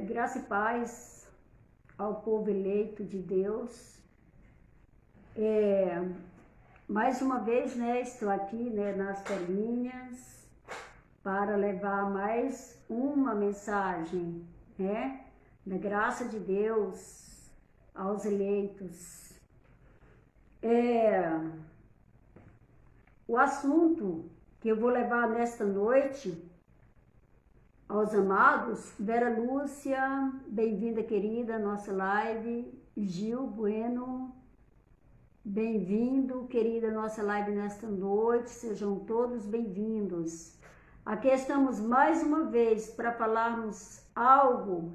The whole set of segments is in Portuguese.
Graça e paz ao povo eleito de Deus. Mais uma vez, estou aqui, nas telinhas para levar mais uma mensagem, da graça de Deus aos eleitos. O assunto que eu vou levar nesta noite aos amados, Vera Lúcia, bem-vinda querida à nossa live. Gil Bueno, bem-vindo querida à nossa live nesta noite, sejam todos bem-vindos. Aqui estamos mais uma vez para falarmos algo,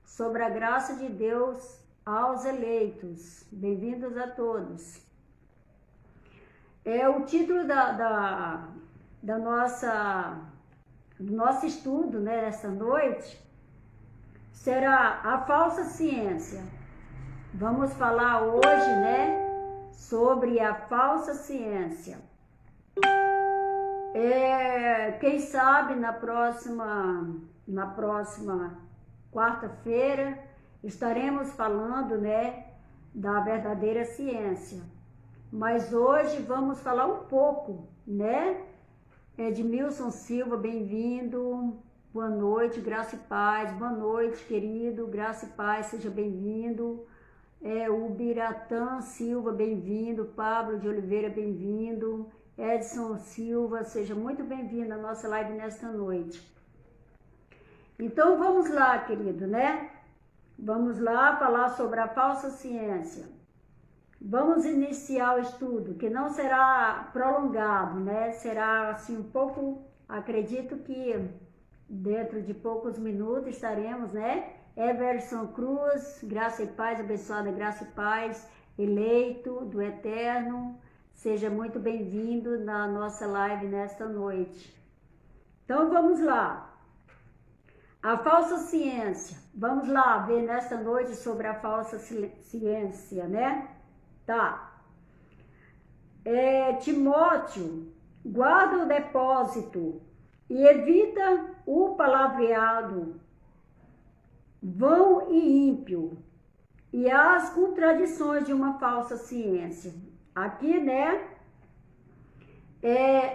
sobre a graça de Deus aos eleitos. Bem-vindos a todos. O título do nosso estudo, nessa noite, será a falsa ciência. Vamos falar hoje, sobre a falsa ciência. Quem sabe na próxima quarta-feira estaremos falando, da verdadeira ciência. Mas hoje vamos falar um pouco, Edmilson Silva, bem-vindo, boa noite, graça e paz, boa noite, querido, graça e paz, seja bem-vindo. O Biratã Silva, bem-vindo, Pablo de Oliveira, bem-vindo, Edson Silva, seja muito bem-vindo à nossa live nesta noite. Então vamos lá, querido, Vamos lá falar sobre a falsa ciência. Vamos iniciar o estudo, que não será prolongado, Será assim um pouco, acredito que dentro de poucos minutos estaremos, Everson Cruz, graça e paz, abençoada graça e paz, eleito do Eterno, seja muito bem-vindo na nossa live nesta noite. Então vamos lá. A falsa ciência. Vamos lá ver nesta noite sobre a falsa ciência, Tá. Timóteo, guarda o depósito e evita o palavreado vão e ímpio e as contradições de uma falsa ciência. Aqui,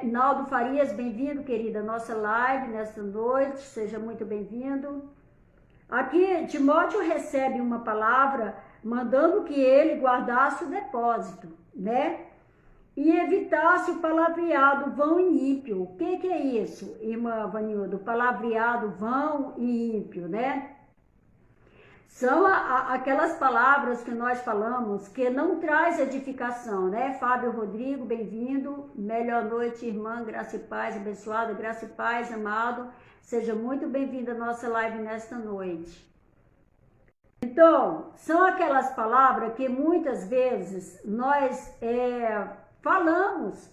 Naldo Farias, bem-vindo, querida, nossa live nesta noite, seja muito bem-vindo. Aqui, Timóteo recebe uma palavra mandando que ele guardasse o depósito, e evitasse o palavreado vão e ímpio. O que é isso, irmã Vanildo? Palavreado vão e ímpio, São aquelas palavras que nós falamos que não traz edificação, Fábio Rodrigo, bem-vindo. Melhor noite, irmã, graça e paz, abençoada, graça e paz, amado. Seja muito bem-vindo à nossa live nesta noite. Então, são aquelas palavras que muitas vezes nós falamos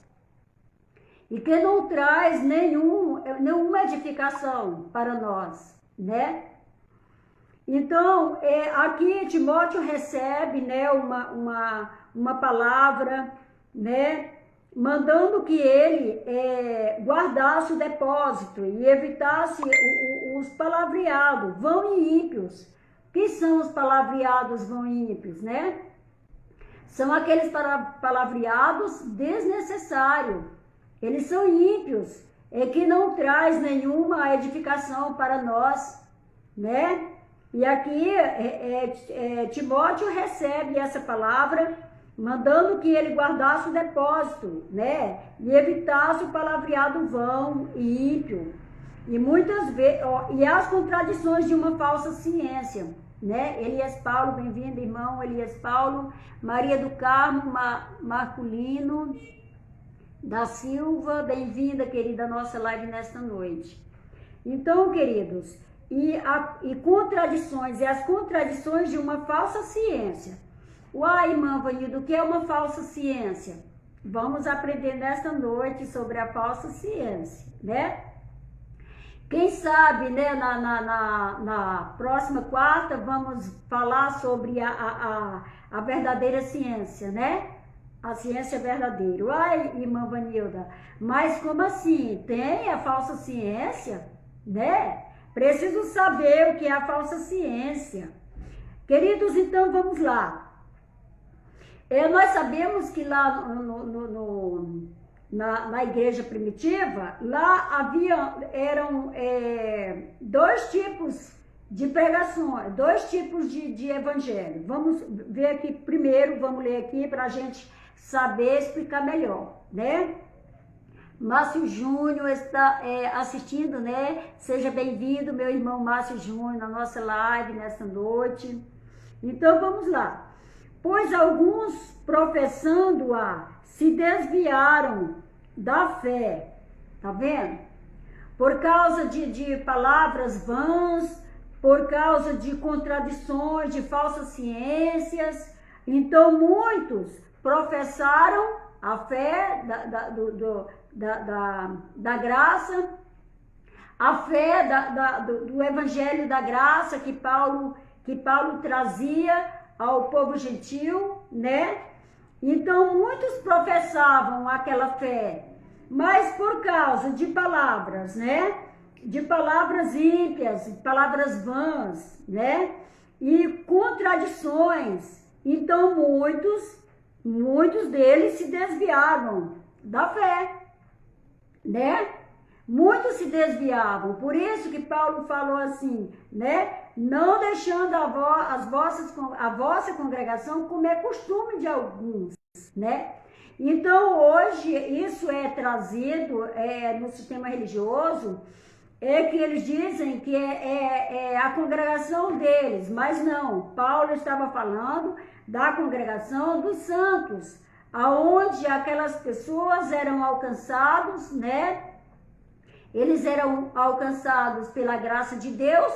e que não traz nenhuma edificação para nós, Então, aqui Timóteo recebe, uma palavra, mandando que ele guardasse o depósito e evitasse os palavreados, vão e ímpios. O que são os palavreados vão e ímpios, São aqueles palavreados desnecessários. Eles são ímpios, que não traz nenhuma edificação para nós, E aqui Timóteo recebe essa palavra, mandando que ele guardasse o depósito, E evitasse o palavreado vão e ímpio. E muitas vezes, e as contradições de uma falsa ciência, Elias Paulo, bem-vindo, irmão Elias Paulo. Maria do Carmo Marculino da Silva, bem-vinda, querida, à nossa live nesta noite. Então, queridos, e contradições, e as contradições de uma falsa ciência. Uai, irmã Vanildo, o que é uma falsa ciência? Vamos aprender nesta noite sobre a falsa ciência, Quem sabe, na próxima quarta, vamos falar sobre a verdadeira ciência, A ciência verdadeira. Uai, irmã Vanilda, mas como assim? Tem a falsa ciência, Preciso saber o que é a falsa ciência. Queridos, então vamos lá. Nós sabemos que lá na igreja primitiva, lá eram dois tipos de pregações, dois tipos de evangelho. Vamos ver aqui primeiro, vamos ler aqui para a gente saber explicar melhor, né? Márcio Júnior está assistindo, né? Seja bem-vindo, meu irmão Márcio Júnior, na nossa live nessa noite. Então vamos lá. Pois alguns professando-a se desviaram da fé, tá vendo? Por causa de palavras vãs, por causa de contradições, de falsas ciências. Então muitos professaram a fé da graça, a fé do evangelho da graça que Paulo trazia ao povo gentil, né? Então muitos professavam aquela fé, mas por causa de palavras, né? De palavras ímpias, palavras vãs, né? E contradições. Então muitos deles se desviavam da fé, né? Muitos se desviavam, por isso que Paulo falou assim, né? Não deixando a vossa congregação como é costume de alguns, né? Então hoje isso é trazido no sistema religioso, que eles dizem que é a congregação deles, mas não, Paulo estava falando da congregação dos santos, aonde aquelas pessoas eram alcançados, né? Eles eram alcançados pela graça de Deus,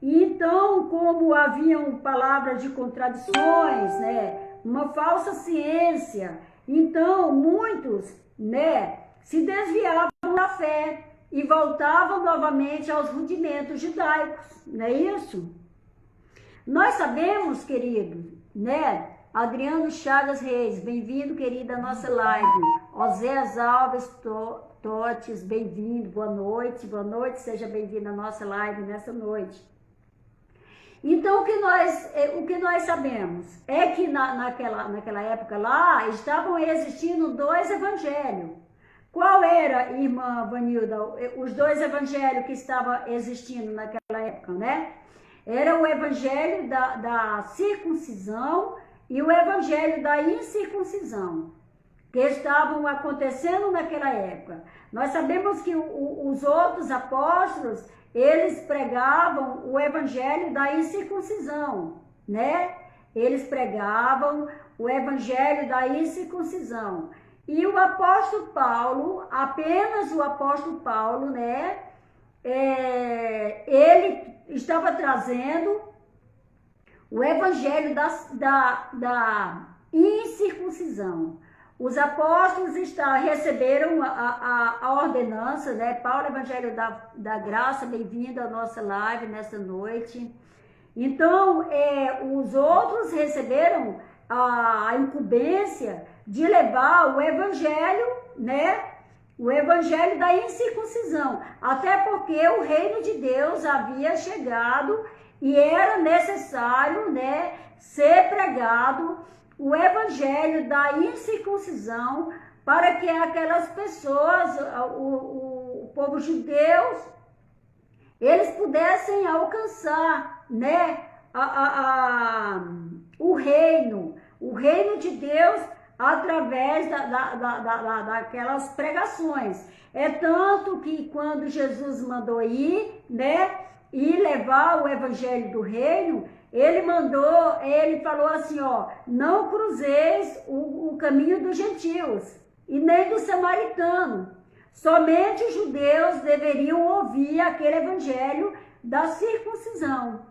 e então, como haviam palavras de contradições, né? Uma falsa ciência, então muitos, né? Se desviavam da fé e voltavam novamente aos rudimentos judaicos, não é isso? Nós sabemos, querido, né? Adriano Chagas Reis, bem-vindo, querida, à nossa live. Oséias Alves Totes, bem-vindo, boa noite, seja bem-vindo à nossa live nessa noite. Então, o que nós sabemos é que naquela época lá, estavam existindo dois evangelhos. Qual era, irmã Vanilda, os dois evangelhos que estavam existindo naquela época, né? Era o evangelho da circuncisão e o evangelho da incircuncisão, que estavam acontecendo naquela época. Nós sabemos que os outros apóstolos, eles pregavam o evangelho da incircuncisão, né? Eles pregavam o evangelho da incircuncisão. E o apóstolo Paulo, apenas o apóstolo Paulo, né? Ele estava trazendo o evangelho da incircuncisão. Os apóstolos receberam a ordenança, né? Paulo, evangelho da graça, bem-vindo à nossa live nessa noite. Então, os outros receberam a incumbência de levar o evangelho, né? O evangelho da incircuncisão, até porque o reino de Deus havia chegado e era necessário, né, ser pregado o evangelho da incircuncisão para que aquelas pessoas, o povo judeu, eles pudessem alcançar, né, o reino de Deus através daquelas pregações. É tanto que quando Jesus mandou ir, né, e levar o evangelho do reino, ele falou assim, ó, não cruzeis o caminho dos gentios e nem do samaritano. Somente os judeus deveriam ouvir aquele evangelho da circuncisão.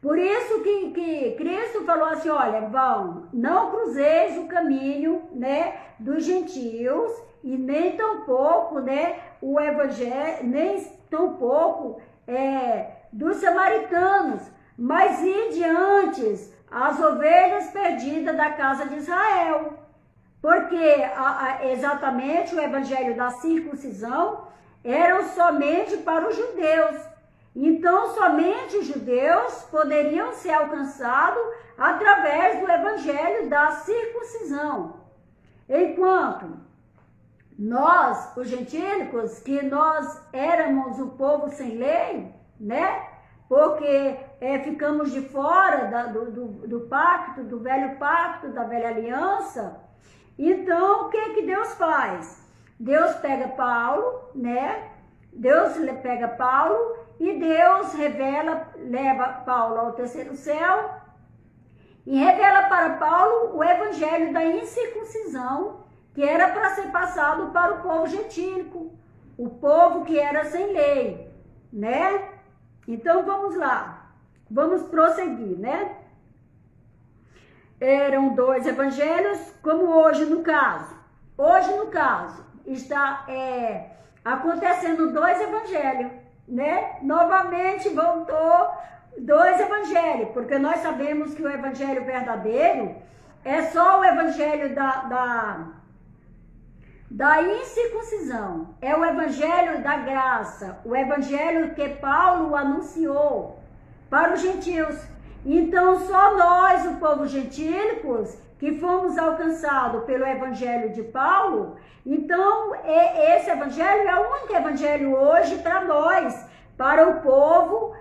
Por isso que Cristo falou assim, olha, não cruzeis o caminho, né, dos gentios e nem tampouco, né, o evangelho, nem tampouco dos samaritanos, mas ide antes as ovelhas perdidas da casa de Israel. Porque exatamente o evangelho da circuncisão era somente para os judeus. Então, somente os judeus poderiam ser alcançados através do evangelho da circuncisão. Enquanto nós, os gentílicos, que nós éramos o povo sem lei, né? Porque ficamos de fora do pacto, do velho pacto, da velha aliança. Então, o que Deus faz? Deus pega Paulo, né? Deus pega Paulo e Deus leva Paulo ao terceiro céu e revela para Paulo o evangelho da incircuncisão, que era para ser passado para o povo gentílico, o povo que era sem lei, né? Então, vamos lá, vamos prosseguir, né? Eram 2 evangelhos, como hoje no caso. Hoje, no caso, está acontecendo 2 evangelhos, né? Novamente voltou 2 evangelhos, porque nós sabemos que o evangelho verdadeiro é só o evangelho da incircuncisão, é o evangelho da graça, o evangelho que Paulo anunciou para os gentios. Então, só nós, o povo gentílicos, que fomos alcançados pelo evangelho de Paulo, então esse evangelho é o único evangelho hoje para nós, para o povo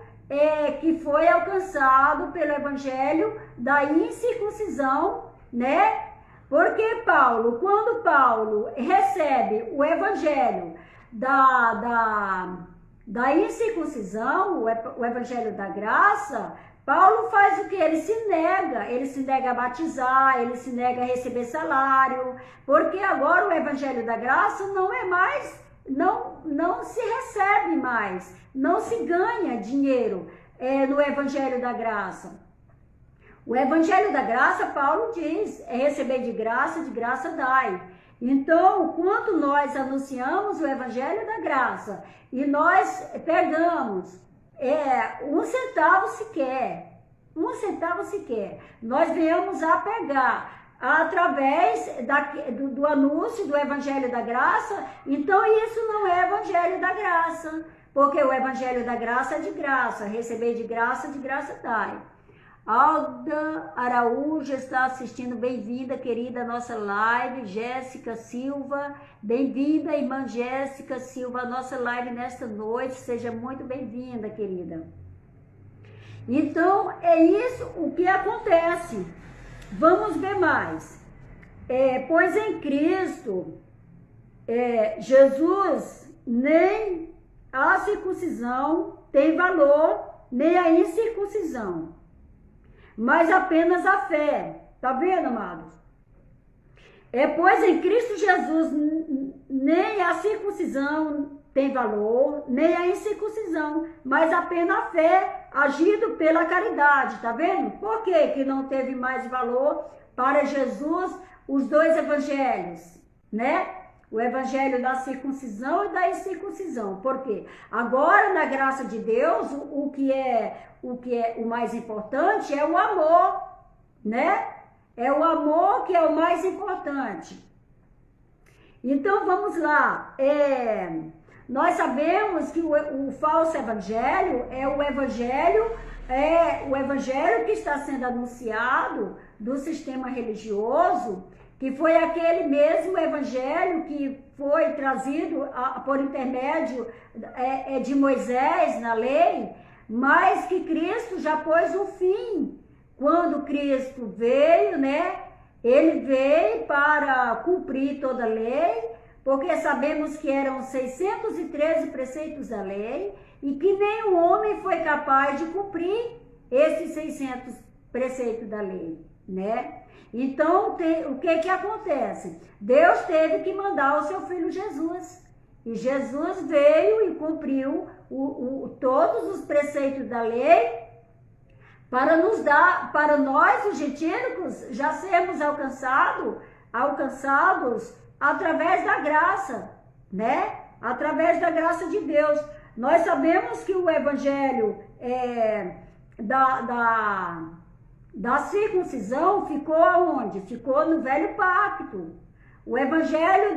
que foi alcançado pelo evangelho da incircuncisão, né? Porque Paulo, quando Paulo recebe o evangelho da incircuncisão, o evangelho da graça, Paulo faz o que? Ele se nega a batizar, ele se nega a receber salário, porque agora o evangelho da graça não é mais, não se recebe mais, não se ganha dinheiro no evangelho da graça. O evangelho da graça, Paulo diz, é receber de graça dai. Então, quando nós anunciamos o evangelho da graça e nós pegamos 1 centavo sequer, nós viemos a pegar através do anúncio do evangelho da graça, então isso não é evangelho da graça, porque o evangelho da graça é de graça, receber de graça dai. Alda Araújo está assistindo, bem-vinda, querida, nossa live. Jéssica Silva, bem-vinda, irmã Jéssica Silva, a nossa live nesta noite. Seja muito bem-vinda, querida. Então, é isso o que acontece. Vamos ver mais. Pois em Cristo, Jesus, nem a circuncisão tem valor, nem a incircuncisão, mas apenas a fé. Tá vendo, amados? Pois em Cristo Jesus nem a circuncisão tem valor, nem a incircuncisão, mas apenas a fé agido pela caridade. Tá vendo? Por que não teve mais valor para Jesus os 2 evangelhos, né? O evangelho da circuncisão e da incircuncisão. Por quê? Agora, na graça de Deus, o que é o mais importante é o amor, né? É o amor que é o mais importante. Então, vamos lá. Nós sabemos que o falso evangelho é o evangelho que está sendo anunciado do sistema religioso, que foi aquele mesmo evangelho que foi trazido por intermédio de Moisés na lei, mas que Cristo já pôs um fim. Quando Cristo veio, né? Ele veio para cumprir toda a lei, porque sabemos que eram 613 preceitos da lei e que nenhum homem foi capaz de cumprir esses 600 preceitos da lei, né? Então, o que acontece? Deus teve que mandar o seu filho Jesus. E Jesus veio e cumpriu todos os preceitos da lei para nos dar, para nós, os gentílicos, já sermos alcançados através da graça, né? Através da graça de Deus. Nós sabemos que o evangelho da circuncisão ficou aonde? Ficou no velho pacto. O evangelho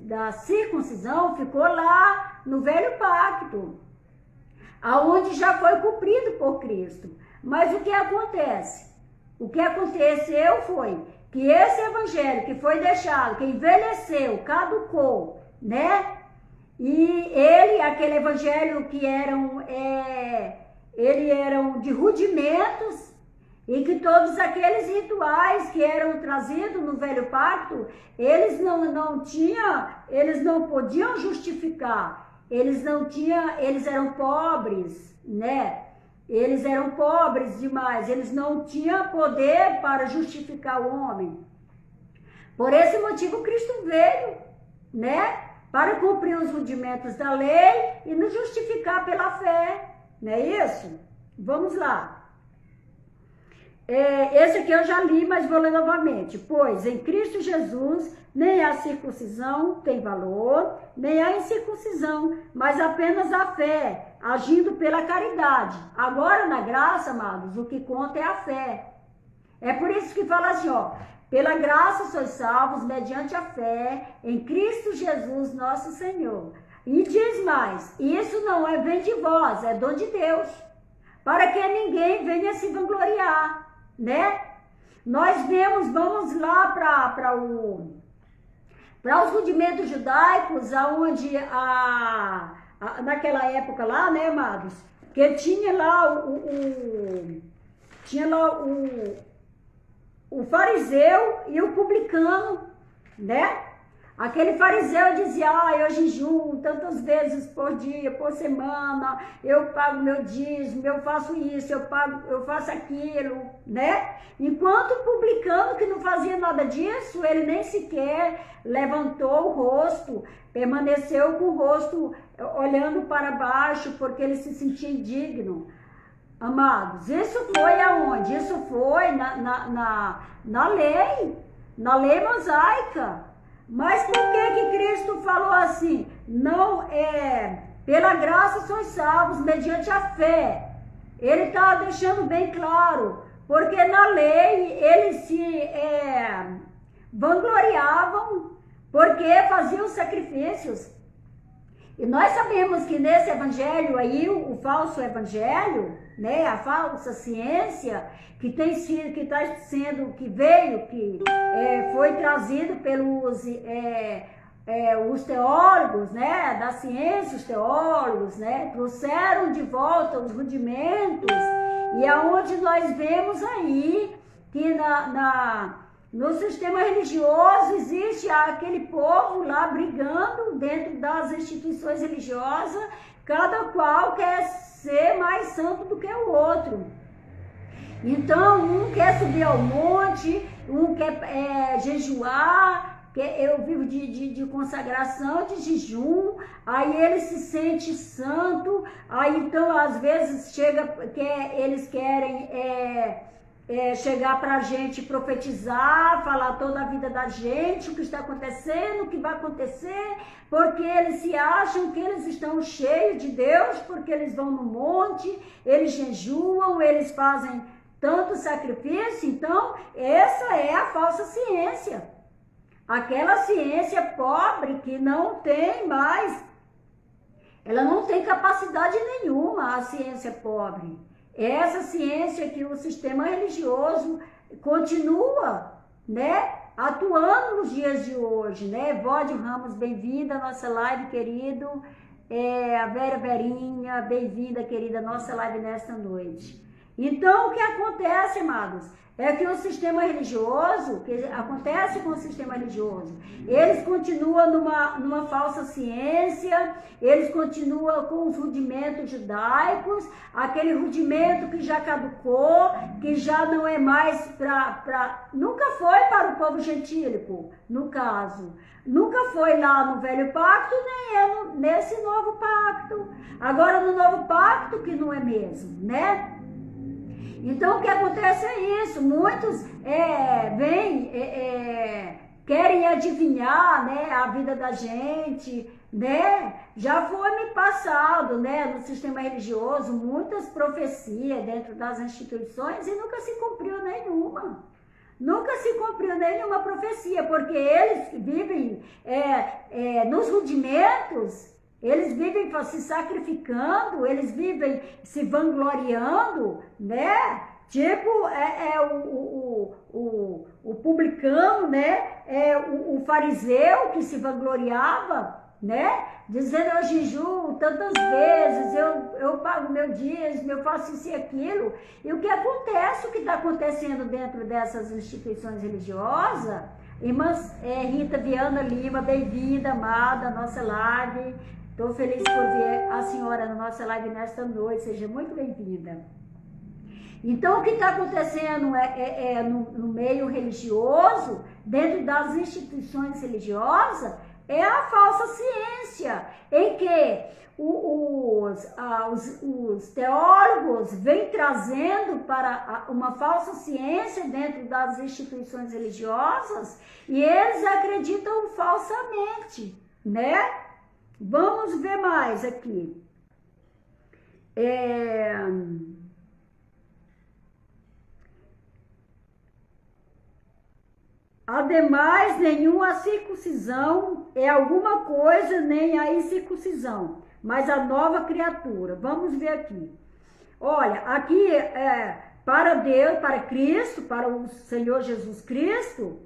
da circuncisão ficou lá no velho pacto, aonde já foi cumprido por Cristo. Mas o que acontece? O que aconteceu foi que esse evangelho que foi deixado, que envelheceu, caducou, né? E aquele evangelho que eram de rudimentos, e que todos aqueles rituais que eram trazidos no velho pacto, eles não podiam justificar, eles eram pobres, né? Eles eram pobres demais, eles não tinham poder para justificar o homem. Por esse motivo Cristo veio, né? Para cumprir os rudimentos da lei e nos justificar pela fé, não é isso? Vamos lá. Esse aqui eu já li, mas vou ler novamente. Pois em Cristo Jesus nem a circuncisão tem valor, nem a incircuncisão, mas apenas a fé, agindo pela caridade. Agora, na graça, amados, o que conta é a fé. É por isso que fala assim, ó, pela graça sois salvos, mediante a fé, em Cristo Jesus, nosso Senhor. E diz mais, isso não vem de vós, é dom de Deus, para que ninguém venha se vangloriar, né? Nós vamos lá para os rudimentos judaicos, aonde naquela época lá, né, amados, que tinha lá o fariseu e o publicano, né? Aquele fariseu dizia, eu jejuo tantas vezes por dia, por semana, eu pago meu dízimo, eu faço isso, eu faço aquilo, né? Enquanto o publicano, que não fazia nada disso, ele nem sequer levantou o rosto, permaneceu com o rosto olhando para baixo, porque ele se sentia indigno. Amados, isso foi aonde? Isso foi na lei mosaica. Mas por que Cristo falou assim? Não pela graça sois salvos, mediante a fé. Ele está deixando bem claro, porque na lei eles se vangloriavam, porque faziam sacrifícios. E nós sabemos que nesse evangelho aí, o falso evangelho, né, a falsa ciência, que foi trazido pelos os teólogos, né, da ciência, os teólogos, né, trouxeram de volta os rudimentos, e aonde nós vemos aí que no sistema religioso existe aquele povo lá brigando dentro das instituições religiosas, cada qual quer ser mais santo do que o outro. Então, um quer subir ao monte, um quer jejuar, eu vivo de consagração, de jejum, aí ele se sente santo, aí então às vezes eles querem chegar para a gente profetizar, falar toda a vida da gente, o que está acontecendo, o que vai acontecer, porque eles se acham que eles estão cheios de Deus, porque eles vão no monte, eles jejuam, eles fazem tanto sacrifício. Então, essa é a falsa ciência. Aquela ciência pobre que não tem mais, ela não tem capacidade nenhuma, a ciência pobre. Essa ciência que o sistema religioso continua, né, atuando nos dias de hoje, né? Vode Ramos, bem-vinda à nossa live, querido. A Verinha, bem-vinda, querida, à nossa live nesta noite. Então, o que acontece, amados, é que o sistema religioso, o que acontece com o sistema religioso, eles continuam numa falsa ciência, eles continuam com os rudimentos judaicos, aquele rudimento que já caducou, que já não é mais nunca foi para o povo gentílico, no caso. Nunca foi lá no velho pacto, nem nesse novo pacto. Agora no novo pacto que não é mesmo, né? Então, o que acontece é isso, muitos querem adivinhar, né, a vida da gente, né? Já foi me passado, né, no sistema religioso, muitas profecias dentro das instituições e nunca se cumpriu nenhuma. Nunca se cumpriu nenhuma profecia, porque eles vivem nos rudimentos, Eles vivem se sacrificando, eles vivem se vangloriando, né? Tipo, o publicano, né? O fariseu que se vangloriava, né? Dizendo, eu jejuo tantas vezes, eu pago meu dízimo, eu faço isso e aquilo. E o que acontece, o que está acontecendo dentro dessas instituições religiosas? Irmã Rita Viana Lima, bem-vinda, amada, à nossa live. Estou feliz por ver a senhora na nossa live nesta noite, seja muito bem-vinda. Então, o que está acontecendo no meio religioso, dentro das instituições religiosas, é a falsa ciência, em que os teólogos vêm trazendo para uma falsa ciência dentro das instituições religiosas e eles acreditam falsamente, né? Vamos ver mais aqui. Ademais, nenhuma circuncisão é alguma coisa, nem a incircuncisão, mas a nova criatura. Vamos ver aqui. Olha, aqui para Deus, para Cristo, para o Senhor Jesus Cristo,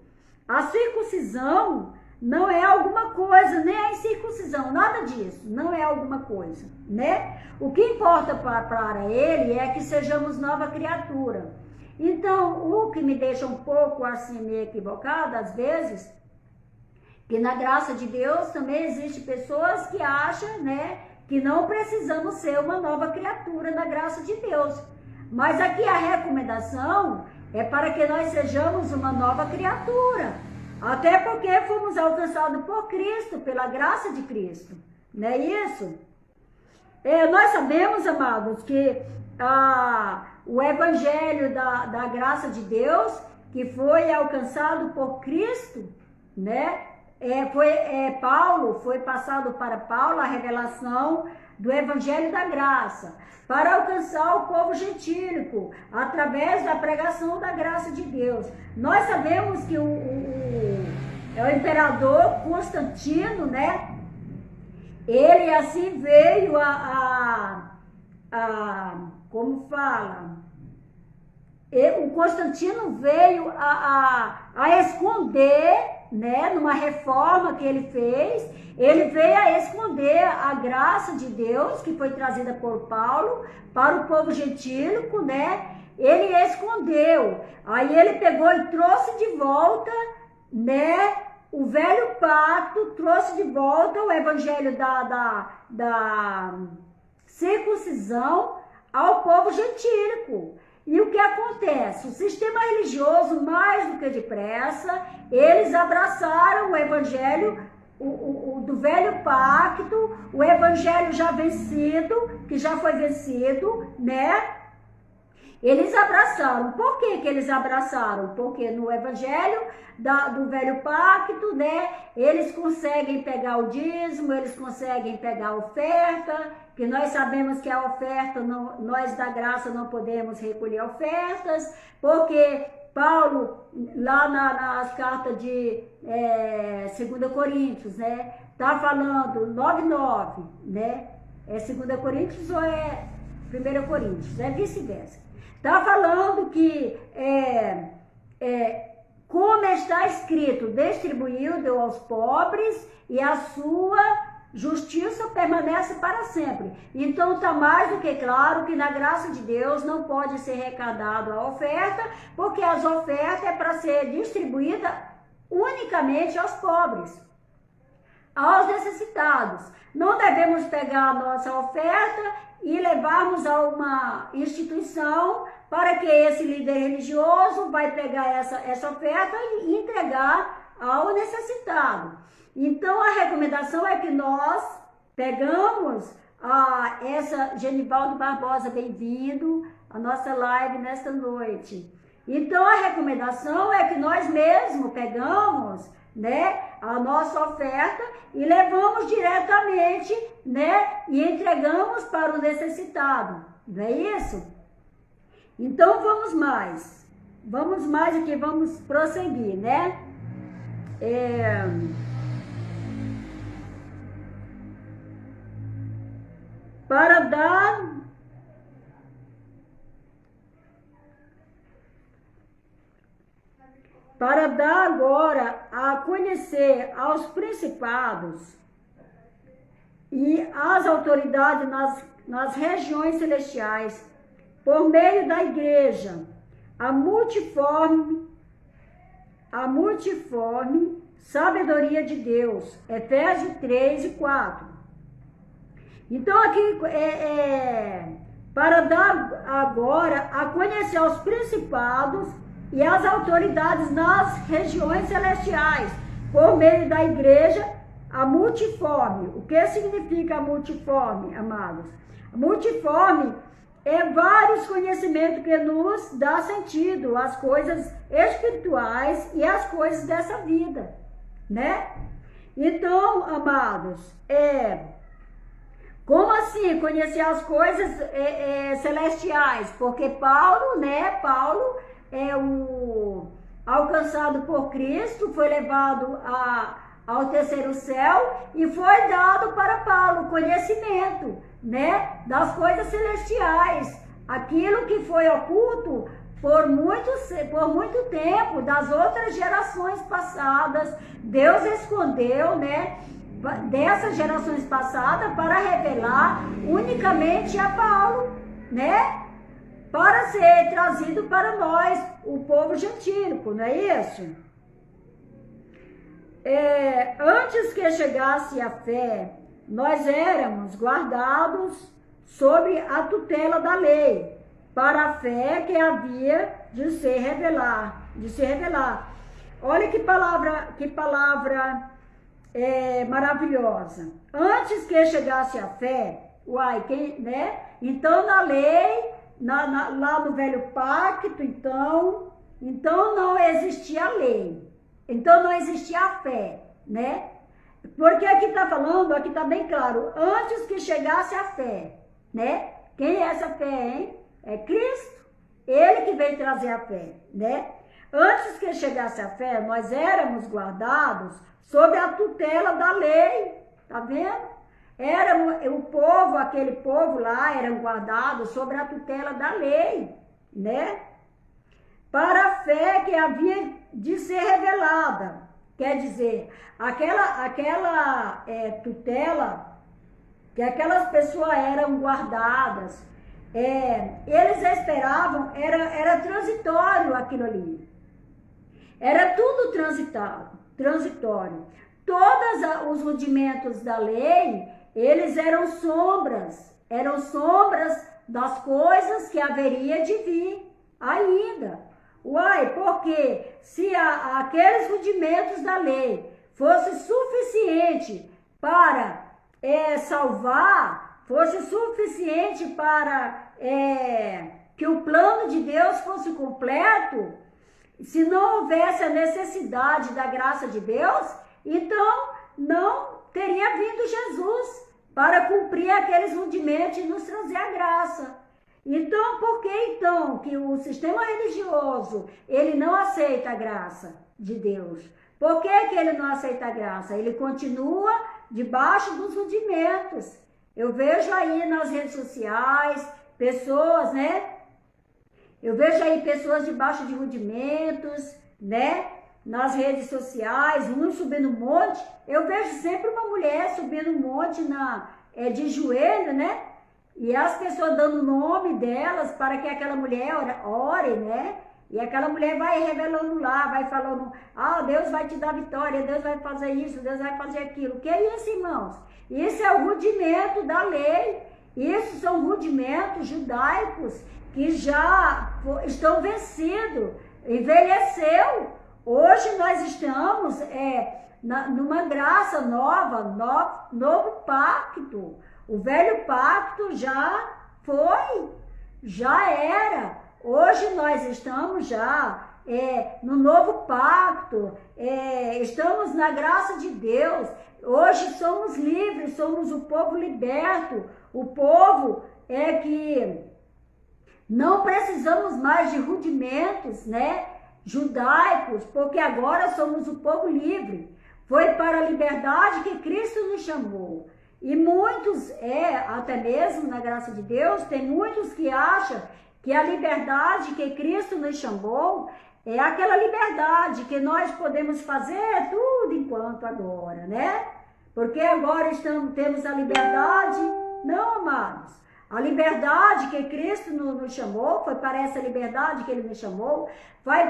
a circuncisão não é alguma coisa, nem a incircuncisão, nada disso, não é alguma coisa, né? O que importa para ele é que sejamos nova criatura. Então, o que me deixa um pouco assim meio equivocada, às vezes, que na graça de Deus também existe pessoas que acham, né, que não precisamos ser uma nova criatura na graça de Deus. Mas aqui a recomendação é para que nós sejamos uma nova criatura. Até porque fomos alcançados por Cristo, pela graça de Cristo. Não é isso? Nós sabemos, amados, que o evangelho da graça de Deus, que foi alcançado por Cristo, né? Foi passado para Paulo a revelação do evangelho da graça, para alcançar o povo gentílico, através da pregação da graça de Deus. Nós sabemos que o imperador Constantino, né? Ele assim veio como fala? O Constantino veio a esconder, né, numa reforma que ele fez, ele veio a esconder a graça de Deus, que foi trazida por Paulo, para o povo gentílico, né? Ele escondeu, aí ele pegou e trouxe de volta, né, o velho pacto, trouxe de volta o evangelho da circuncisão ao povo gentílico. E o que acontece? O sistema religioso, mais do que depressa, eles abraçaram o evangelho do velho pacto, o evangelho já vencido, que já foi vencido, né? Eles abraçaram. Por que eles abraçaram? Porque no evangelho do velho pacto, né, eles conseguem pegar o dízimo, eles conseguem pegar a oferta, que nós sabemos que a oferta, nós da graça não podemos recolher ofertas, porque Paulo, lá nas cartas de 2 Coríntios, né, tá falando 9:9, né, é 2 Coríntios ou é 1 Coríntios, é vice-versa. Está falando que, como está escrito, distribuiu, deu aos pobres e a sua justiça permanece para sempre. Então está mais do que claro que na graça de Deus não pode ser arrecadado a oferta, porque as ofertas é para ser distribuída unicamente aos pobres, aos necessitados. Não devemos pegar a nossa oferta e levarmos a uma instituição para que esse líder religioso vai pegar essa oferta e entregar ao necessitado. Então, a recomendação é que nós pegamos Genivaldo Barbosa, bem-vindo à nossa live nesta noite. Então, a recomendação é que nós mesmos pegamos, né, a nossa oferta e levamos diretamente, né, e entregamos para o necessitado. Não é isso? Então, vamos mais aqui, vamos prosseguir, né? para dar agora a conhecer aos principados e às autoridades nas regiões celestiais, por meio da igreja, a multiforme sabedoria de Deus. Efésios 3 e 4. Então aqui para dar agora a conhecer aos principados e às autoridades nas regiões celestiais, por meio da igreja, a multiforme. O que significa a multiforme, amados? A multiforme é vários conhecimentos que nos dá sentido às coisas espirituais e às coisas dessa vida, né? Então, amados, como assim conhecer as coisas celestiais? Porque Paulo, né? Paulo é o alcançado por Cristo, foi levado ao terceiro céu e foi dado para Paulo conhecimento, né, das coisas celestiais, aquilo que foi oculto por muito tempo das outras gerações passadas, Deus escondeu, né, dessas gerações passadas para revelar unicamente a Paulo, né, para ser trazido para nós, o povo gentílico, não é isso? Antes que chegasse a fé, nós éramos guardados sob a tutela da lei, para a fé que havia de se revelar. Olha que palavra maravilhosa. Antes que chegasse a fé, né? Então na lei, lá no velho pacto, então não existia a lei. Então não existia a fé, né? Porque aqui está falando, aqui está bem claro, antes que chegasse a fé, né? Quem é essa fé, hein? É Cristo, Ele que veio trazer a fé, né? Antes que chegasse a fé, nós éramos guardados sob a tutela da lei, tá vendo? Aquele povo lá, eram guardados sob a tutela da lei, né? Para a fé que havia de ser revelada. Quer dizer, aquela tutela, que aquelas pessoas eram guardadas, eles esperavam, era transitório aquilo ali. Era tudo transitório. Todos os rudimentos da lei, eles eram sombras das coisas que haveria de vir ainda. Porque se aqueles rudimentos da lei fosse suficiente para salvar, fosse suficiente para que o plano de Deus fosse completo, se não houvesse a necessidade da graça de Deus, então não teria vindo Jesus para cumprir aqueles rudimentos e nos trazer a graça. Então, por que então que o sistema religioso, ele não aceita a graça de Deus? Por que ele não aceita a graça? Ele continua debaixo dos rudimentos. Eu vejo aí nas redes sociais, pessoas, né? Eu vejo aí pessoas debaixo de rudimentos, né? Nas redes sociais, um subindo um monte. Eu vejo sempre uma mulher subindo um monte de joelho, né? E as pessoas dando o nome delas para que aquela mulher ore, né? E aquela mulher vai revelando lá, vai falando, Deus vai te dar vitória, Deus vai fazer isso, Deus vai fazer aquilo. O que é isso, irmãos? Isso é o rudimento da lei. Isso são rudimentos judaicos que já estão vencidos, envelheceu. Hoje nós estamos numa graça nova, novo pacto. O velho pacto já foi, já era. Hoje nós estamos já no novo pacto, estamos na graça de Deus. Hoje somos livres, somos o povo liberto, o povo que não precisamos mais de rudimentos, né, judaicos, porque agora somos o povo livre. Foi para a liberdade que Cristo nos chamou. E muitos, até mesmo na graça de Deus, tem muitos que acham que a liberdade que Cristo nos chamou é aquela liberdade que nós podemos fazer tudo enquanto agora, né? Porque agora temos a liberdade. Não, amados. A liberdade que Cristo nos chamou, foi para essa liberdade que Ele nos chamou,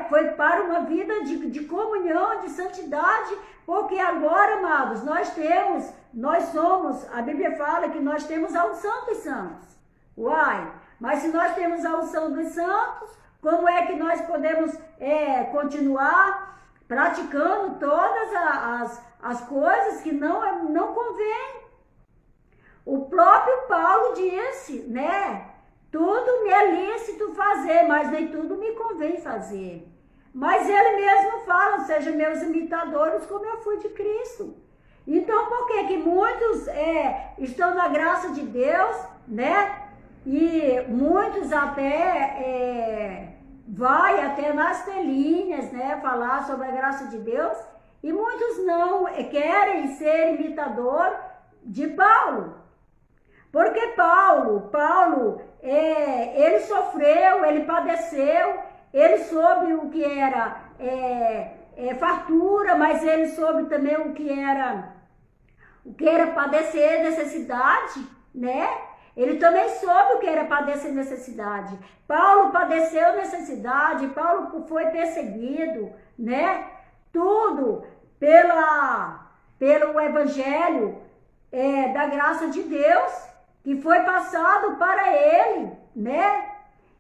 foi para uma vida de comunhão, de santidade, porque agora, amados, nós somos, a Bíblia fala que nós temos a unção dos santos. Uai, mas se nós temos a unção dos santos, como é que nós podemos continuar praticando todas as coisas que não convêm? O próprio Paulo disse, né? Tudo me é lícito fazer, mas nem tudo me convém fazer. Mas ele mesmo fala, sejam meus imitadores como eu fui de Cristo. Então, por que muitos estão na graça de Deus, né? E muitos até vai até nas telinhas, né? Falar sobre a graça de Deus. E muitos não querem ser imitador de Paulo. Porque Paulo, ele sofreu, ele padeceu, ele soube o que era fartura, mas ele soube também o que era padecer necessidade, né? Ele também soube o que era padecer necessidade. Paulo padeceu necessidade, Paulo foi perseguido, né? Tudo pelo evangelho da graça de Deus, que foi passado para ele, né?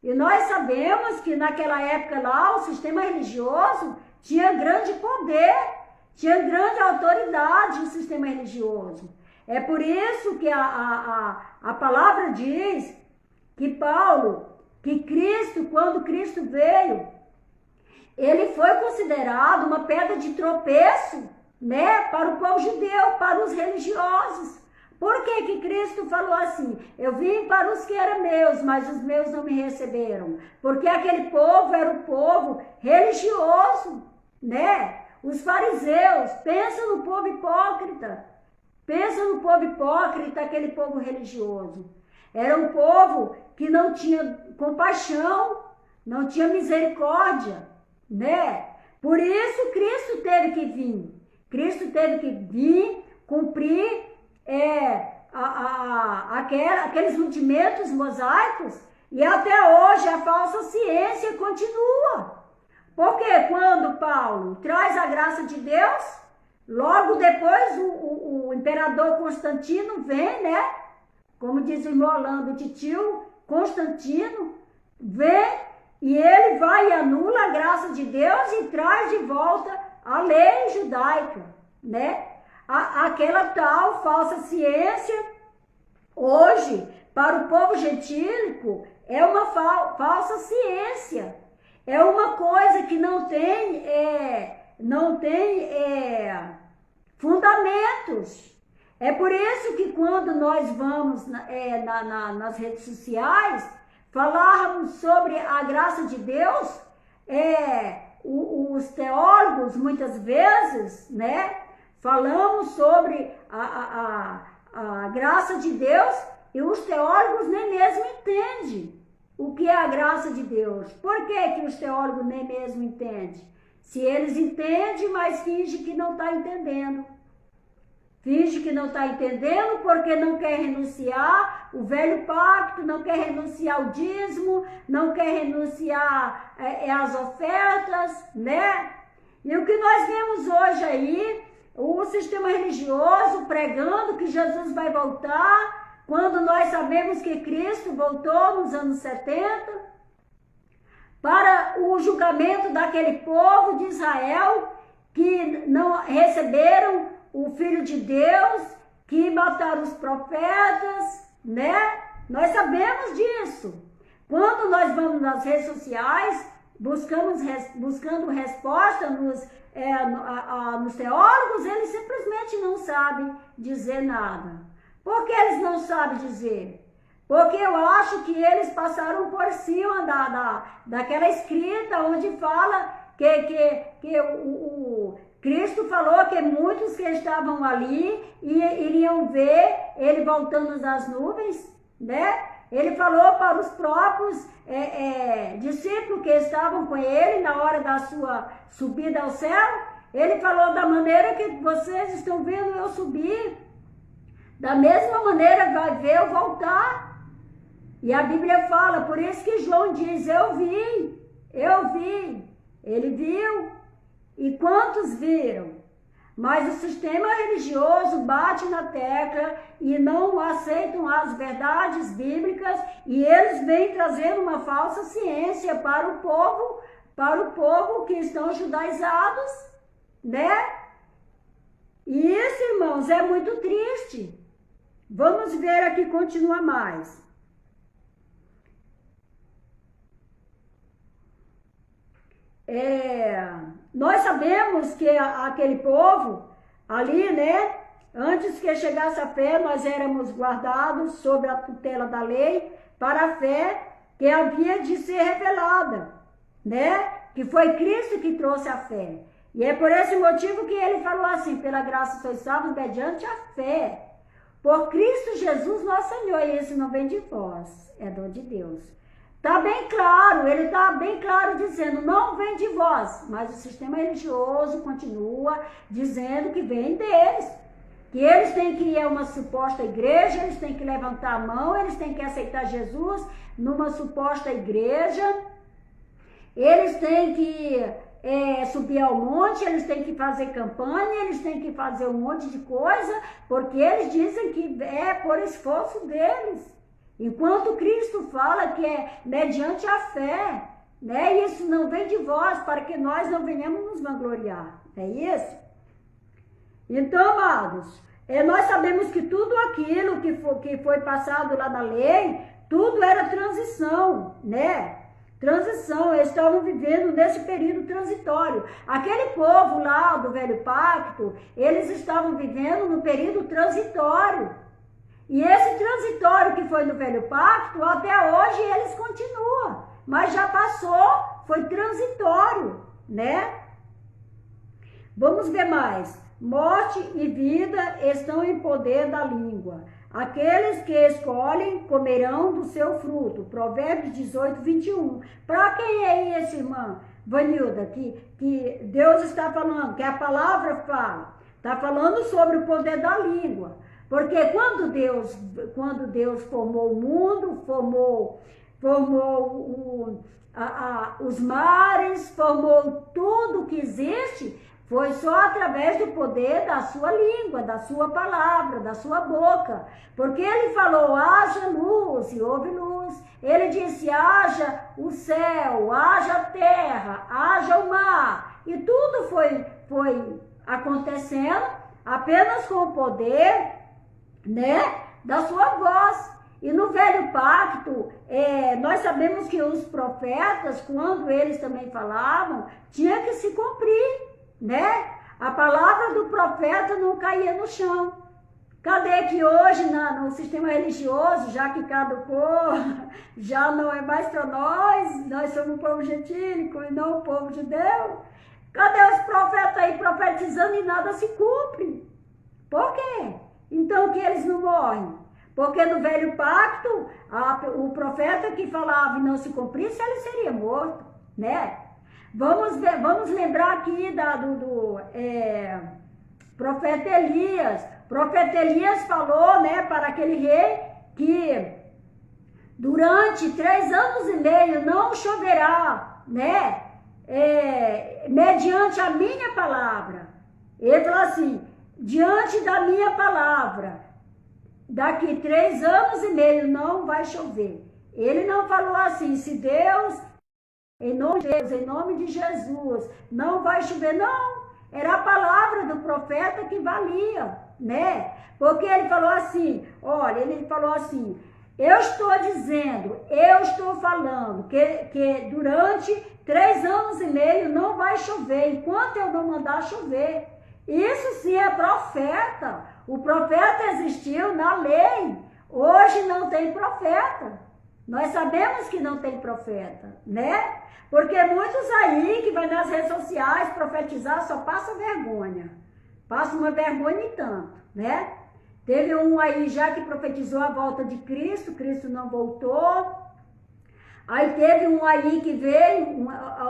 E nós sabemos que naquela época lá, o sistema religioso tinha grande poder, tinha grande autoridade o sistema religioso. É por isso que a palavra diz que Cristo, quando Cristo veio, ele foi considerado uma pedra de tropeço, né? Para o povo judeu, para os religiosos. Por que Cristo falou assim? Eu vim para os que eram meus, mas os meus não me receberam. Porque aquele povo era o povo religioso, né? Os fariseus, pensa no povo hipócrita. Pensa no povo hipócrita, aquele povo religioso. Era um povo que não tinha compaixão, não tinha misericórdia, né? Por isso Cristo teve que vir. Cristo teve que vir cumprir aqueles rudimentos mosaicos, e até hoje a falsa ciência continua. Porque quando Paulo traz a graça de Deus, logo depois o imperador Constantino vem, né? Como diz o irmão Orlando, titio Constantino vem e ele vai e anula a graça de Deus e traz de volta a lei judaica, né? Aquela tal falsa ciência, hoje, para o povo gentílico, é uma falsa ciência. É uma coisa que não tem fundamentos. É por isso que quando nós vamos nas redes sociais, falarmos sobre a graça de Deus, os teólogos, muitas vezes, né? Falamos sobre a graça de Deus e os teólogos nem mesmo entendem o que é a graça de Deus. Por que os teólogos nem mesmo entendem? Se eles entendem, mas fingem que não está entendendo. Finge que não está entendendo porque não quer renunciar o velho pacto, não quer renunciar o dízimo, não quer renunciar as ofertas, né? E o que nós vemos hoje aí, o sistema religioso pregando que Jesus vai voltar, quando nós sabemos que Cristo voltou nos anos 70, para o julgamento daquele povo de Israel que não receberam o Filho de Deus, que mataram os profetas, né? Nós sabemos disso. Quando nós vamos nas redes sociais, buscando resposta nos teólogos, eles simplesmente não sabem dizer nada. Por que eles não sabem dizer? Porque eu acho que eles passaram por cima daquela escrita onde fala que Cristo falou que muitos que estavam ali iriam ver ele voltando das nuvens, né? Ele falou para os próprios discípulos que estavam com ele na hora da sua subida ao céu. Ele falou: da maneira que vocês estão vendo eu subir, da mesma maneira vai ver eu voltar. E a Bíblia fala, por isso que João diz: eu vi, ele viu. E quantos viram? Mas o sistema religioso bate na tecla e não aceitam as verdades bíblicas, e eles vêm trazendo uma falsa ciência para o povo que estão judaizados, né? E isso, irmãos, é muito triste. Vamos ver aqui, continua mais. Nós sabemos que aquele povo ali, né, antes que chegasse a fé, nós éramos guardados sob a tutela da lei para a fé que havia de ser revelada, né, que foi Cristo que trouxe a fé. E é por esse motivo que ele falou assim: pela graça sois salvos mediante a fé, por Cristo Jesus nosso Senhor. E esse não vem de vós, é dom de Deus. Está bem claro, ele está bem claro dizendo, não vem de vós, mas o sistema religioso continua dizendo que vem deles, que eles têm que ir a uma suposta igreja, eles têm que levantar a mão, eles têm que aceitar Jesus numa suposta igreja, eles têm que subir ao monte, eles têm que fazer campanha, eles têm que fazer um monte de coisa, porque eles dizem que é por esforço deles. Enquanto Cristo fala que é mediante a fé, né? Isso não vem de vós, para que nós não venhamos nos vangloriar, é isso? Então, amados, nós sabemos que tudo aquilo que foi passado lá na lei, tudo era transição, né? Transição, eles estavam vivendo nesse período transitório. Aquele povo lá do Velho Pacto, eles estavam vivendo no período transitório. E esse transitório que foi no Velho Pacto, até hoje eles continuam, mas já passou, foi transitório, né? Vamos ver mais. Morte e vida estão em poder da língua. Aqueles que escolhem comerão do seu fruto. Provérbios 18, 21. Para quem é esse, irmã Vanilda, que Deus está falando, que a palavra fala? Está falando sobre o poder da língua. Porque quando Deus formou o mundo, formou os mares, formou tudo que existe, foi só através do poder da sua língua, da sua palavra, da sua boca. Porque ele falou: haja luz e houve luz. Ele disse: haja o céu, haja a terra, haja o mar. E tudo foi acontecendo apenas com o poder, né, da sua voz. E no Velho Pacto, nós sabemos que os profetas, quando eles também falavam, tinha que se cumprir, né? A palavra do profeta não caía no chão. Cadê que hoje no sistema religioso, já que caducou, já não é mais para nós somos um povo gentílico e não o povo de Deus? Cadê os profetas aí profetizando e nada se cumpre? Por quê? Então que eles não morrem? Porque no Velho Pacto, o profeta que falava e não se cumprisse, ele seria morto, né? Vamos lembrar aqui do profeta Elias. O profeta Elias falou, né, para aquele rei que durante 3 anos e meio não choverá, né? Mediante a minha palavra. Ele falou assim: diante da minha palavra, daqui 3 anos e meio não vai chover. Ele não falou assim: se Deus, em nome de Deus, em nome de Jesus, não vai chover. Não, era a palavra do profeta que valia, né? Porque ele falou assim, olha, ele falou assim: eu estou dizendo, eu estou falando que durante 3 anos e meio não vai chover, enquanto eu não mandar chover. Isso sim é profeta. O profeta existiu na lei. Hoje não tem profeta. Nós sabemos que não tem profeta, né? Porque muitos aí que vai nas redes sociais profetizar só passa vergonha. Passa uma vergonha e tanto, né? Teve um aí já que profetizou a volta de Cristo, Cristo não voltou. Aí teve um aí que veio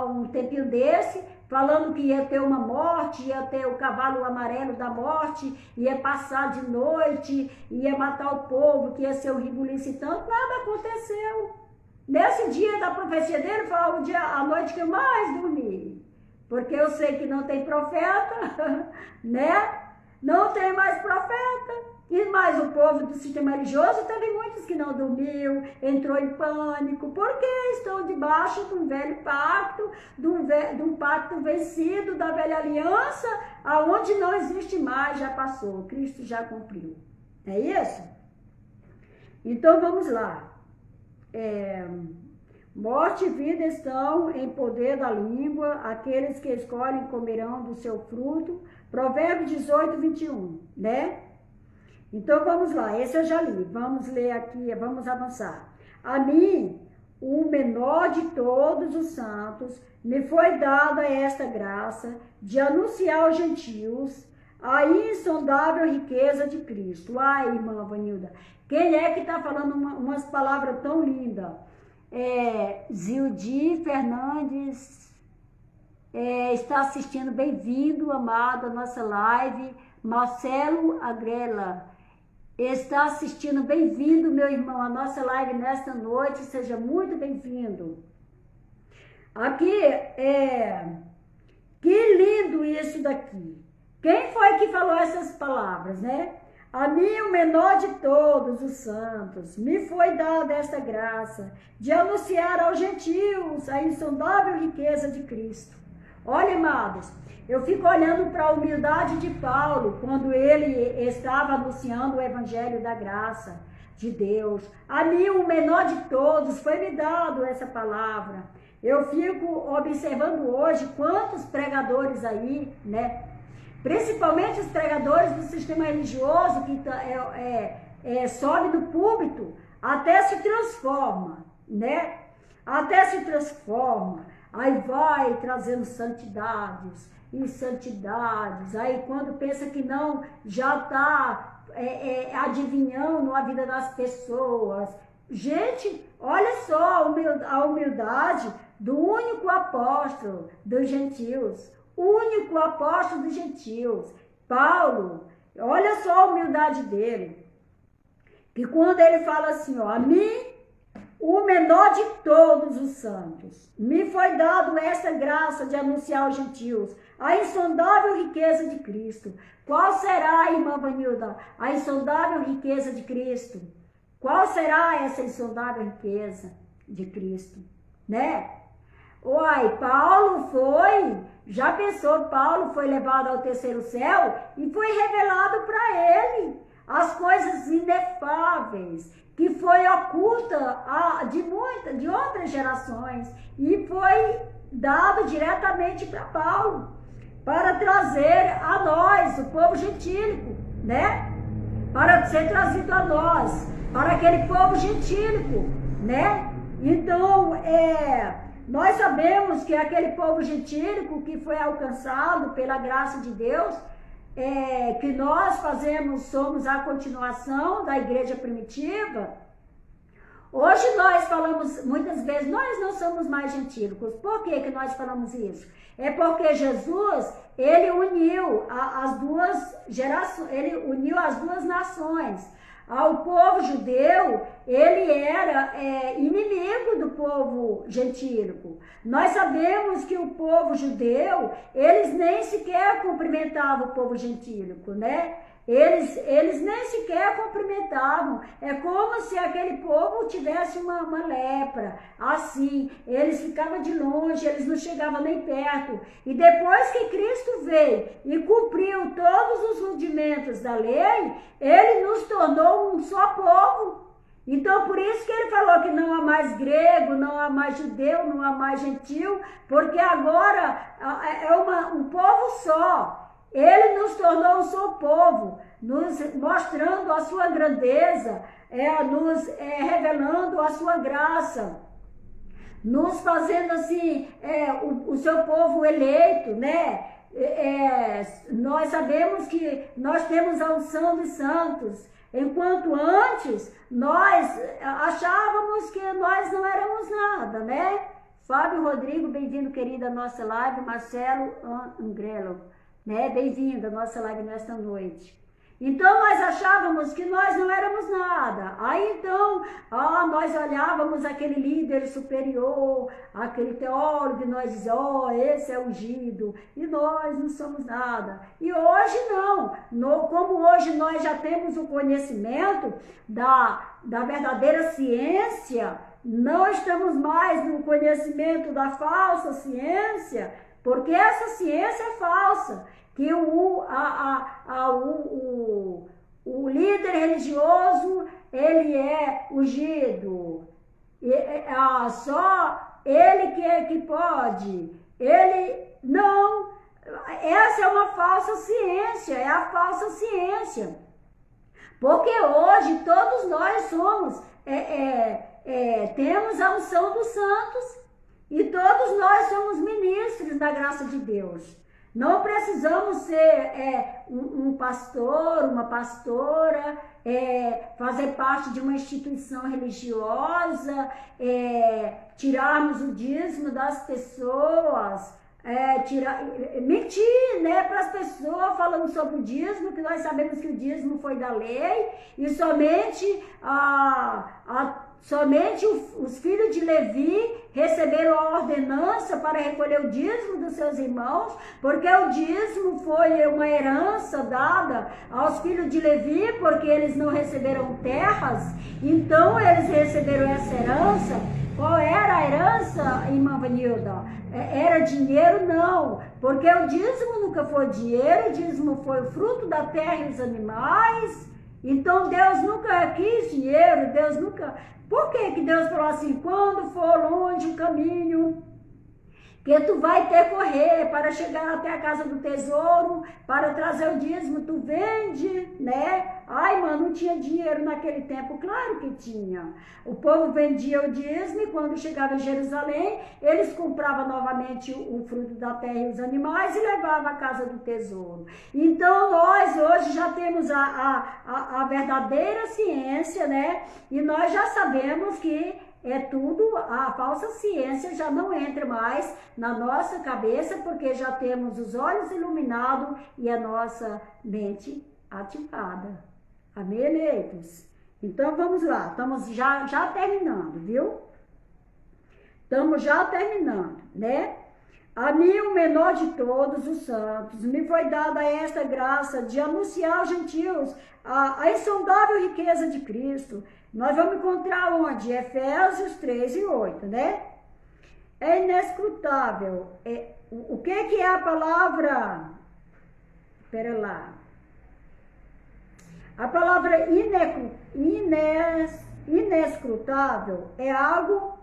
um tempinho desse, falando que ia ter uma morte, ia ter o cavalo amarelo da morte, ia passar de noite, ia matar o povo, que ia ser um ribuliço e tanto. Nada aconteceu. Nesse dia da profecia dele, foi a noite que eu mais dormi. Porque eu sei que não tem profeta, né? Não tem mais profeta. E mais o povo do sistema religioso, teve muitos que não dormiu, entrou em pânico, porque estão debaixo de um velho pacto, de um pacto vencido, da velha aliança, aonde não existe mais, já passou, Cristo já cumpriu. É isso? Então vamos lá. Morte e vida estão em poder da língua, aqueles que escolhem comerão do seu fruto. Provérbios 18, 21, né? Então vamos lá, esse eu já li, vamos ler aqui, vamos avançar. A mim, o menor de todos os santos, me foi dada esta graça de anunciar aos gentios a insondável riqueza de Cristo. Ai, irmã Vanilda, quem é que está falando umas palavras tão lindas? Zildi Fernandes está assistindo, bem-vindo, amado, a nossa live. Marcelo Agrela está assistindo, bem-vindo, meu irmão, a nossa live nesta noite, seja muito bem-vindo. Aqui, que lindo isso daqui. Quem foi que falou essas palavras, né? A mim, o menor de todos os santos, me foi dada esta graça de anunciar aos gentios a insondável riqueza de Cristo. Olha, amados, eu fico olhando para a humildade de Paulo, quando ele estava anunciando o evangelho da graça de Deus. A mim, o menor de todos, foi-me dado essa palavra. Eu fico observando hoje quantos pregadores aí, né? Principalmente os pregadores do sistema religioso que sobe no púlpito, até se transforma, né? Até se transforma. Aí vai trazendo santidades e santidades. Aí quando pensa que não, já está adivinhando a vida das pessoas. Gente, olha só a humildade do único apóstolo dos gentios. O único apóstolo dos gentios, Paulo. Olha só a humildade dele. Que quando ele fala assim, ó, a mim, o menor de todos os santos, me foi dado essa graça de anunciar aos gentios a insondável riqueza de Cristo. Qual será, irmã Vanilda, a insondável riqueza de Cristo? Qual será essa insondável riqueza de Cristo? Né? Uai, Paulo já pensou, Paulo foi levado ao terceiro céu e foi revelado para ele as coisas inefáveis, que foi oculta de outras gerações e foi dado diretamente para Paulo, para trazer a nós, o povo gentílico, né? Para ser trazido a nós, para aquele povo gentílico, né? Então, nós sabemos que aquele povo gentílico que foi alcançado pela graça de Deus, que nós somos a continuação da igreja primitiva. Hoje nós falamos, muitas vezes, nós não somos mais gentílicos. Por que nós falamos isso? É porque Jesus, ele uniu as duas gerações, ele uniu as duas nações. O povo judeu, ele era inimigo do povo gentílico. Nós sabemos que o povo judeu, eles nem sequer cumprimentavam o povo gentílico, né? Eles nem sequer cumprimentavam. É como se aquele povo tivesse uma lepra. Assim, eles ficavam de longe, eles não chegavam nem perto. E depois que Cristo veio e cumpriu todos os rudimentos da lei, ele nos tornou um só povo. Então, por isso que ele falou que não há mais grego, não há mais judeu, não há mais gentil, porque agora um povo só. Ele nos tornou um só povo, nos mostrando a sua grandeza, nos revelando a sua graça. nos fazendo assim, o seu povo eleito, né? Nós sabemos que nós temos a unção dos santos, enquanto antes nós achávamos que nós não éramos nada, né? Fábio Rodrigo, bem-vindo, querida, à nossa live. Marcelo Angrelo, né? Bem-vindo à nossa live nesta noite. Então, nós achávamos que nós não éramos nada. Aí, então, nós olhávamos aquele líder superior, aquele teólogo, e nós dizíamos, esse é ungido, e nós não somos nada. E hoje não. Como hoje nós já temos o conhecimento da verdadeira ciência, não estamos mais no conhecimento da falsa ciência, porque essa ciência é falsa. Que o líder religioso, ele é ungido, só ele que pode, ele não, essa é uma falsa ciência, é a falsa ciência, porque hoje todos nós somos, temos a unção dos santos, e todos nós somos ministros da graça de Deus. Não precisamos ser um pastor, uma pastora, fazer parte de uma instituição religiosa, tirarmos o dízimo das pessoas, mentir, né, para as pessoas falando sobre o dízimo, que nós sabemos que o dízimo foi da lei, e somente os filhos de Levi receberam a ordenança para recolher o dízimo dos seus irmãos, porque o dízimo foi uma herança dada aos filhos de Levi, porque eles não receberam terras, então eles receberam essa herança. Qual era a herança, irmã Vanilda? Era dinheiro? Não, porque o dízimo nunca foi dinheiro, o dízimo foi o fruto da terra e os animais. Então Deus nunca quis dinheiro, Deus nunca... Por que Deus falou assim, quando for longe o caminho que tu vai percorrer para chegar até a casa do tesouro, para trazer o dízimo, tu vende, né? Ai, mano, não tinha dinheiro naquele tempo. Claro que tinha. O povo vendia o dízimo e quando chegava em Jerusalém, eles compravam novamente o fruto da terra e os animais e levavam à casa do tesouro. Então, nós hoje já temos a verdadeira ciência, né? E nós já sabemos que a falsa ciência já não entra mais na nossa cabeça, porque já temos os olhos iluminados e a nossa mente ativada. Amém, eleitos? Então vamos lá, estamos já terminando, viu? Estamos já terminando, né? A mim, o menor de todos os santos, me foi dada esta graça de anunciar aos gentios a insondável riqueza de Cristo. Nós vamos encontrar onde? Efésios 3 e 8, né? É inescrutável. O que é a palavra? Espera lá. A palavra inescrutável é algo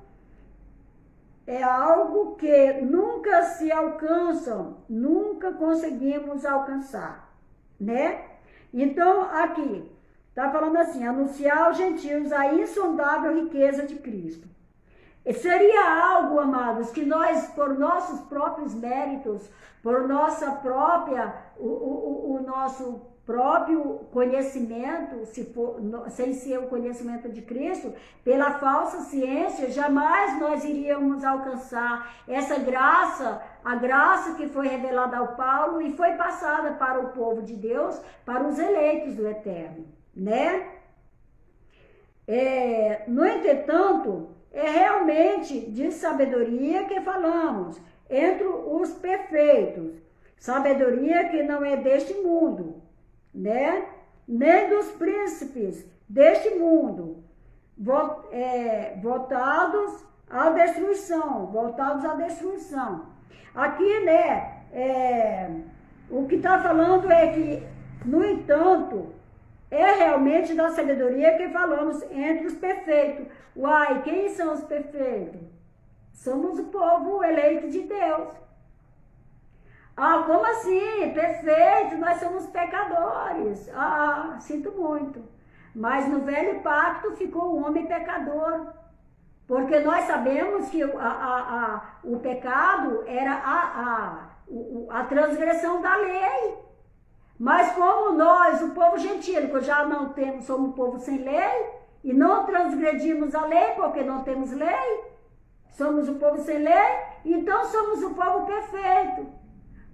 que nunca se alcança, nunca conseguimos alcançar, né? Então, aqui, está falando assim, anunciar aos gentios a insondável riqueza de Cristo. Seria algo, amados, que nós, por nossos próprios méritos, por nossa própria, o nosso próprio conhecimento, sem ser o conhecimento de Cristo, pela falsa ciência, jamais nós iríamos alcançar essa graça, a graça que foi revelada ao Paulo e foi passada para o povo de Deus, para os eleitos do Eterno, né? No entretanto, é realmente de sabedoria que falamos, entre os perfeitos, sabedoria que não é deste mundo, né? Nem dos príncipes deste mundo, voltados à destruição, Aqui, né, o que está falando é que, no entanto, é realmente da sabedoria que falamos entre os perfeitos. Uai, quem são os perfeitos? Somos o povo eleito de Deus. Ah, como assim? Perfeito, nós somos pecadores. Sinto muito. Mas no velho pacto ficou o homem pecador. Porque nós sabemos que o pecado era a transgressão da lei. Mas como nós, o povo gentílico, já não temos, somos um povo sem lei, e não transgredimos a lei porque não temos lei, somos o povo sem lei, então somos o povo perfeito.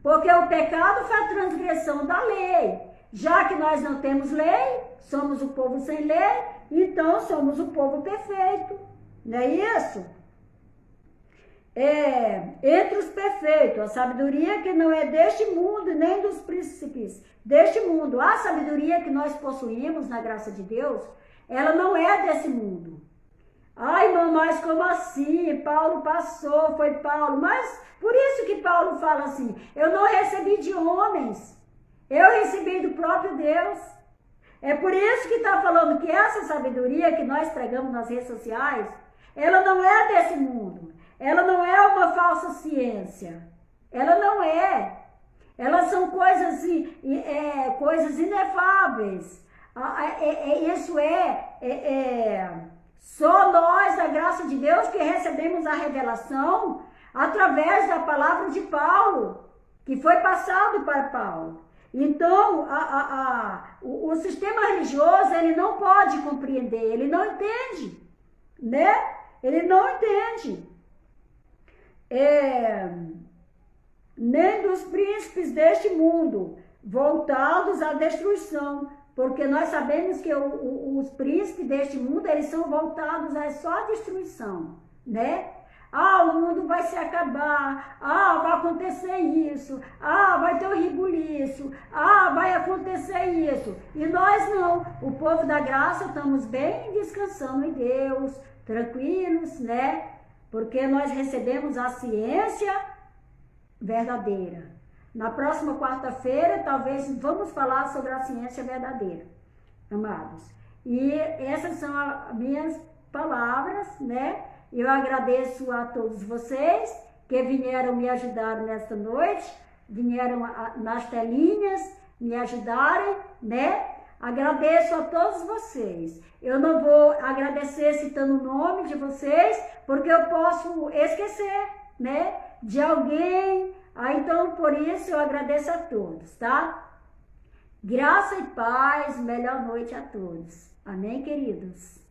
Porque o pecado foi a transgressão da lei. Já que nós não temos lei, somos o povo sem lei, então somos o povo perfeito. Não é isso? Entre os perfeitos, a sabedoria que não é deste mundo, nem dos príncipes deste mundo. A sabedoria que nós possuímos na graça de Deus, ela não é desse mundo. Ai, irmã, mas como assim? Paulo passou, foi Paulo. Mas por isso que Paulo fala assim, eu não recebi de homens, eu recebi do próprio Deus. É por isso que está falando que essa sabedoria que nós pregamos nas redes sociais, ela não é desse mundo. Ela não é uma falsa ciência. Ela não é. Elas são coisas, coisas inefáveis. Isso só nós, da graça de Deus, que recebemos a revelação através da palavra de Paulo, que foi passado para Paulo. Então, o sistema religioso, ele não pode compreender, ele não entende, né? Ele não entende. Nem dos príncipes deste mundo, voltados à destruição, porque nós sabemos que os príncipes deste mundo, eles são voltados a só a destruição, né? O mundo vai se acabar, vai acontecer isso, vai ter um ribuliço, vai acontecer isso. E nós não, o povo da graça, estamos bem descansando em Deus, tranquilos, né? Porque nós recebemos a ciência verdadeira. Na próxima quarta-feira, talvez vamos falar sobre a ciência verdadeira, amados. E essas são as minhas palavras, né? Eu agradeço a todos vocês que vieram me ajudar nesta noite, vieram nas telinhas me ajudarem, né? Agradeço a todos vocês. Eu não vou agradecer citando o nome de vocês, porque eu posso esquecer, né? De alguém. Então, por isso, eu agradeço a todos, tá? Graça e paz, melhor noite a todos. Amém, queridos?